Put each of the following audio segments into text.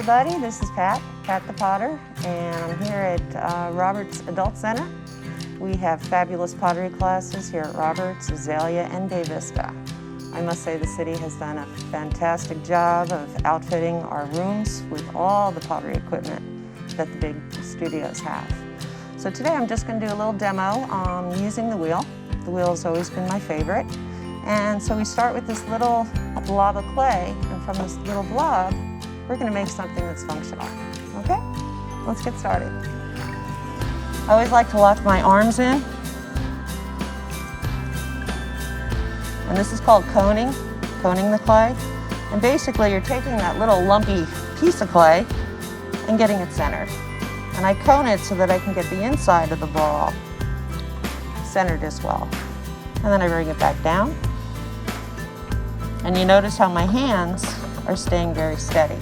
everybody, this is Pat the Potter, and I'm here at Roberts Adult Center. We have fabulous pottery classes here at Roberts, Azalea, and Bay Vista. I must say the city has done a fantastic job of outfitting our rooms with all the pottery equipment that the big studios have. So today I'm just going to do a little demo using the wheel. The wheel has always been my favorite. And so we start with this little blob of clay, and from this little blob, we're going to make something that's functional. Okay? Let's get started. I always like to lock my arms in. And this is called coning the clay. And basically you're taking that little lumpy piece of clay and getting it centered. And I cone it so that I can get the inside of the ball centered as well. And then I bring it back down. And you notice how my hands are staying very steady.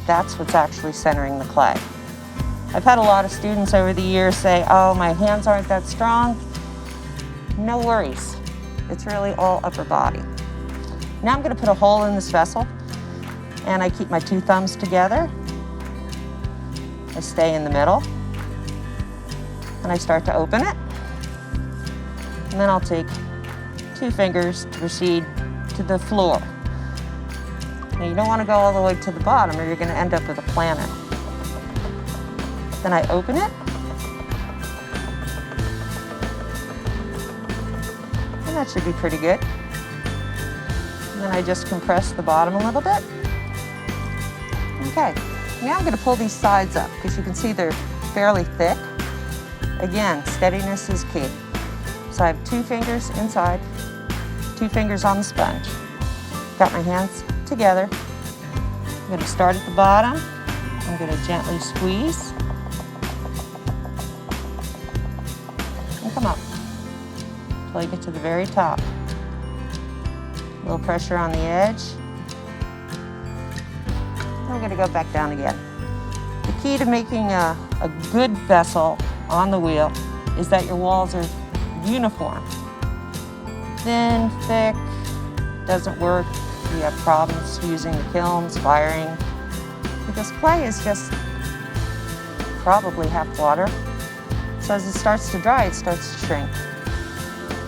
That's what's actually centering the clay. I've had a lot of students over the years say, oh, my hands aren't that strong. No worries. It's really all upper body. Now I'm going to put a hole in this vessel, and I keep my two thumbs together. I stay in the middle, and I start to open it. And then I'll take two fingers to proceed to the floor. Now you don't want to go all the way to the bottom or you're going to end up with a planet. Then I open it. And that should be pretty good. And then I just compress the bottom a little bit. Okay, now I'm going to pull these sides up because you can see they're fairly thick. Again, steadiness is key. So I have two fingers inside, two fingers on the sponge. Got my hands together. I'm going to start at the bottom. I'm going to gently squeeze and come up until I get to the very top. A little pressure on the edge. Then I'm going to go back down again. The key to making a good vessel on the wheel is that your walls are uniform. Thin, thick, doesn't work. You have problems using the kilns, firing, because clay is just probably half water. So as it starts to dry, it starts to shrink.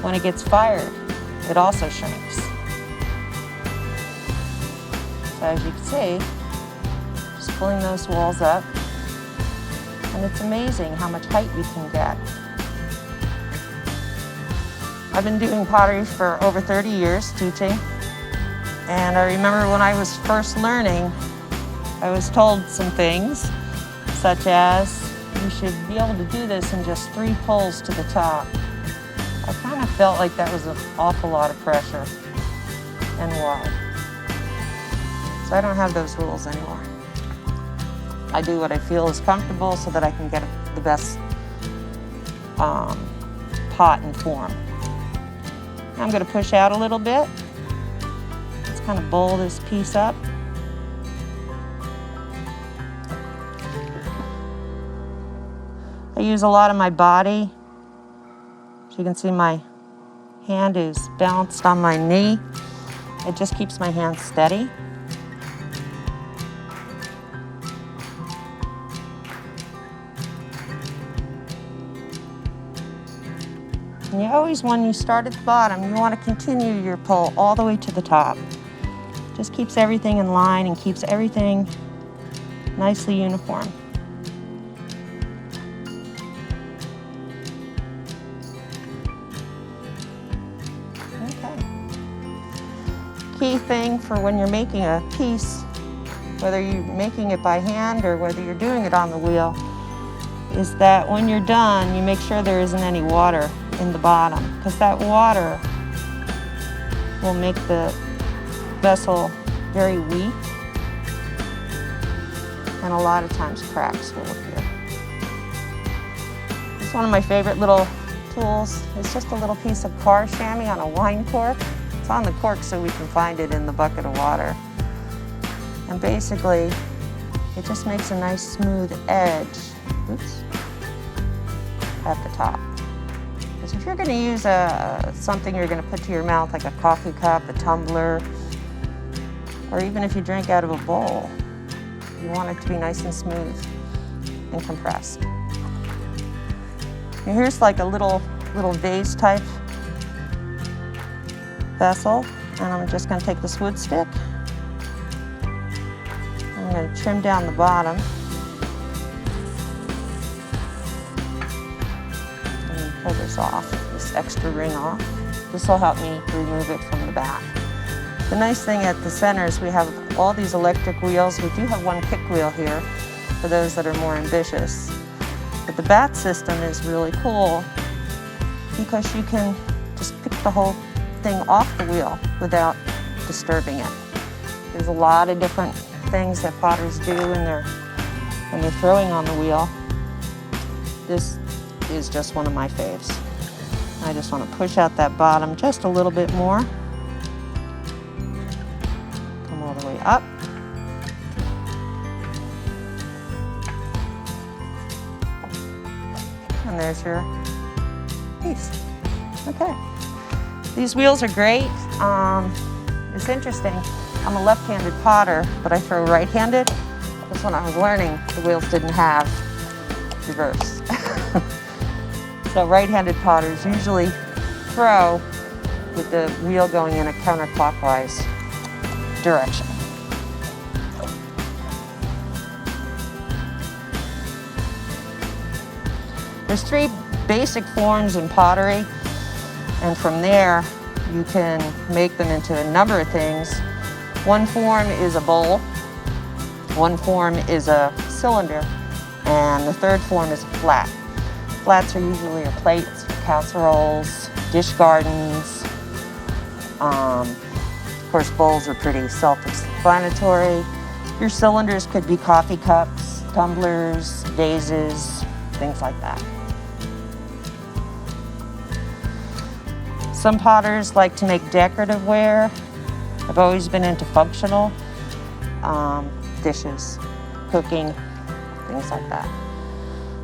When it gets fired, it also shrinks. So as you can see, just pulling those walls up, and it's amazing how much height you can get. I've been doing pottery for over 30 years, teaching. And I remember when I was first learning, I was told some things, such as you should be able to do this in just 3 pulls to the top. I kind of felt like that was an awful lot of pressure. And why? So I don't have those rules anymore. I do what I feel is comfortable so that I can get the best pot and form. Now I'm going to push out a little bit. Let's kind of bowl this piece up. I use a lot of my body. As you can see, my hand is balanced on my knee. It just keeps my hand steady. And you always, when you start at the bottom, you want to continue your pull all the way to the top. Just keeps everything in line and keeps everything nicely uniform. Okay. Key thing for when you're making a piece, whether you're making it by hand or whether you're doing it on the wheel, is that when you're done, you make sure there isn't any water in the bottom, because that water will make the vessel very weak, and a lot of times cracks will appear. It's one of my favorite little tools. It's just a little piece of car chamois on a wine cork. It's on the cork so we can find it in the bucket of water. And basically, it just makes a nice smooth edge, oops, at the top. Because if you're going to use something you're going to put to your mouth, like a coffee cup, a tumbler, or even if you drink out of a bowl, You want it to be nice and smooth and compressed. And here's like a little vase type vessel, and I'm just going to take this wood stick. I'm going to trim down the bottom and pull this off, this extra ring off. This will help me remove it from the back. The nice thing at the center is we have all these electric wheels. We do have one kick wheel here for those that are more ambitious. But the bat system is really cool because you can just pick the whole thing off the wheel without disturbing it. There's a lot of different things that potters do when they're throwing on the wheel. This is just one of my faves. I just want to push out that bottom just a little bit more. Come all the way up. And there's your piece. Okay. These wheels are great. It's interesting. I'm a left-handed potter, but I throw right-handed. Because when I was learning, the wheels didn't have reverse. So right-handed potters usually throw with the wheel going in a counterclockwise direction. There's 3 basic forms in pottery, and from there you can make them into a number of things. One form is a bowl, one form is a cylinder, and the third form is a flat. Flats are usually your plates, casseroles, dish gardens. Of course, bowls are pretty self-explanatory. Your cylinders could be coffee cups, tumblers, vases, things like that. Some potters like to make decorative ware. I've always been into functional dishes, cooking, things like that.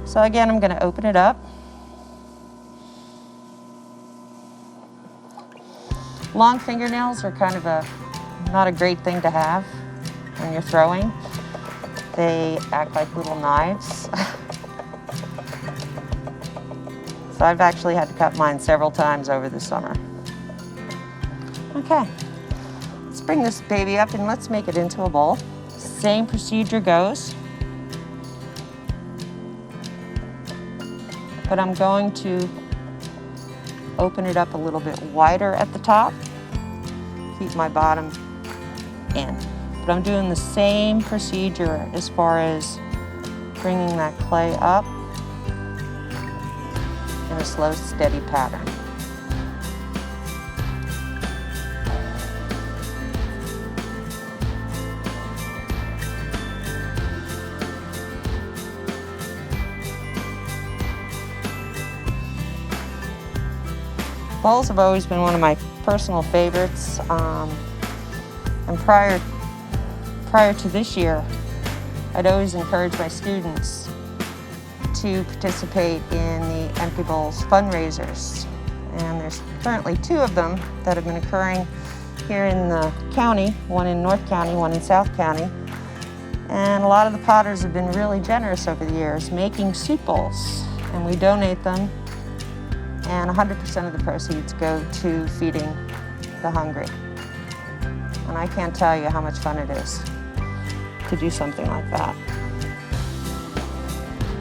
So again, I'm going to open it up. Long fingernails are kind of not a great thing to have when you're throwing. They act like little knives. So I've actually had to cut mine several times over the summer. Okay, let's bring this baby up and let's make it into a bowl. Same procedure goes. But I'm going to open it up a little bit wider at the top, keep my bottom in. But I'm doing the same procedure as far as bringing that clay up in a slow, steady pattern. Bowls have always been one of my personal favorites, and prior to this year, I'd always encourage my students to participate in the Empty Bowls fundraisers. And there's currently 2 of them that have been occurring here in the county, one in North County, one in South County. And a lot of the potters have been really generous over the years making soup bowls, and we donate them. And 100% of the proceeds go to feeding the hungry. And I can't tell you how much fun it is to do something like that.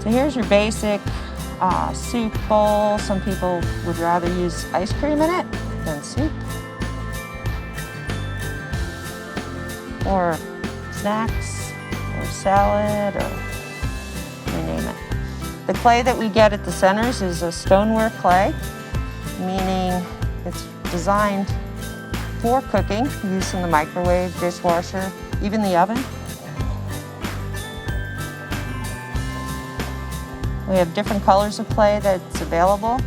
So here's your basic soup bowl. Some people would rather use ice cream in it than soup. Or snacks, or salad, or you name it. The clay that we get at the centers is a stoneware clay, meaning it's designed for cooking, use in the microwave, dishwasher, even the oven. We have different colors of clay that's available,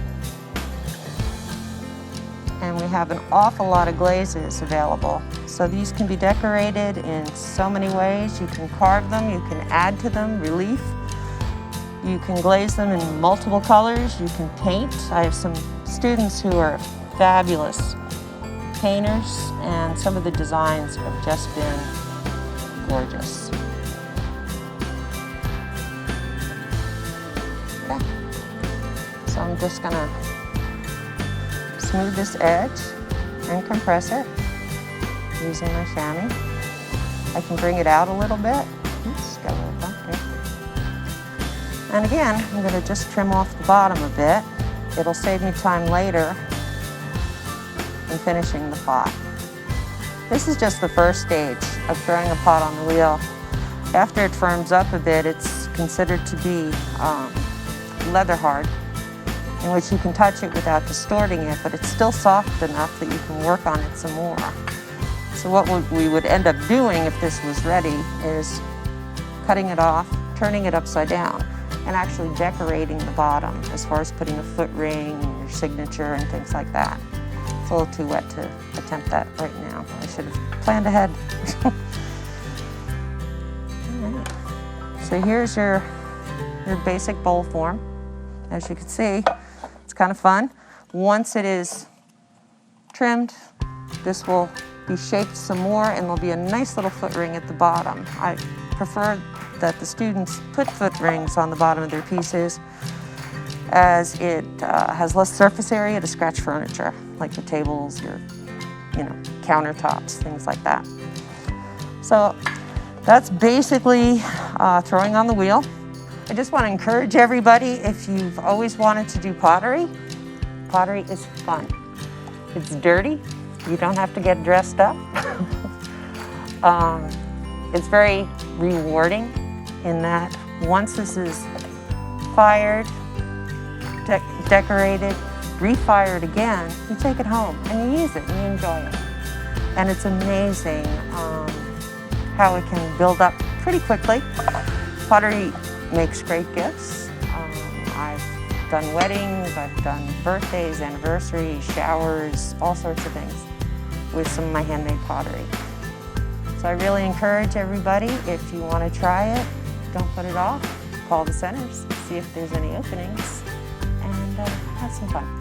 and we have an awful lot of glazes available. So these can be decorated in so many ways. You can carve them, you can add to them relief. You can glaze them in multiple colors. You can paint. I have some students who are fabulous painters, and some of the designs have just been gorgeous. So I'm just gonna smooth this edge and compress it using my chamois. I can bring it out a little bit. Oops, got a little bump there. And again, I'm gonna just trim off the bottom a bit. It'll save me time later in finishing the pot. This is just the first stage of throwing a pot on the wheel. After it firms up a bit, it's considered to be leather hard, in which you can touch it without distorting it, but it's still soft enough that you can work on it some more. So what we would end up doing if this was ready is cutting it off, turning it upside down, and actually decorating the bottom as far as putting a foot ring, your signature, and things like that. It's a little too wet to attempt that right now. I should have planned ahead. So here's your basic bowl form. As you can see, it's kind of fun. Once it is trimmed, this will be shaped some more and there'll be a nice little foot ring at the bottom. I prefer that the students put foot rings on the bottom of their pieces, as it has less surface area to scratch furniture, like the tables, your countertops, things like that. So that's basically throwing on the wheel. I just want to encourage everybody, if you've always wanted to do pottery, pottery is fun. It's dirty. You don't have to get dressed up. It's very rewarding in that once this is fired, decorated, refired again, you take it home and you use it and you enjoy it. And it's amazing how it can build up pretty quickly. Pottery makes great gifts. I've done weddings, I've done birthdays, anniversaries, showers, all sorts of things with some of my handmade pottery. So I really encourage everybody, if you want to try it, don't put it off. Call the centers, see if there's any openings, and have some fun.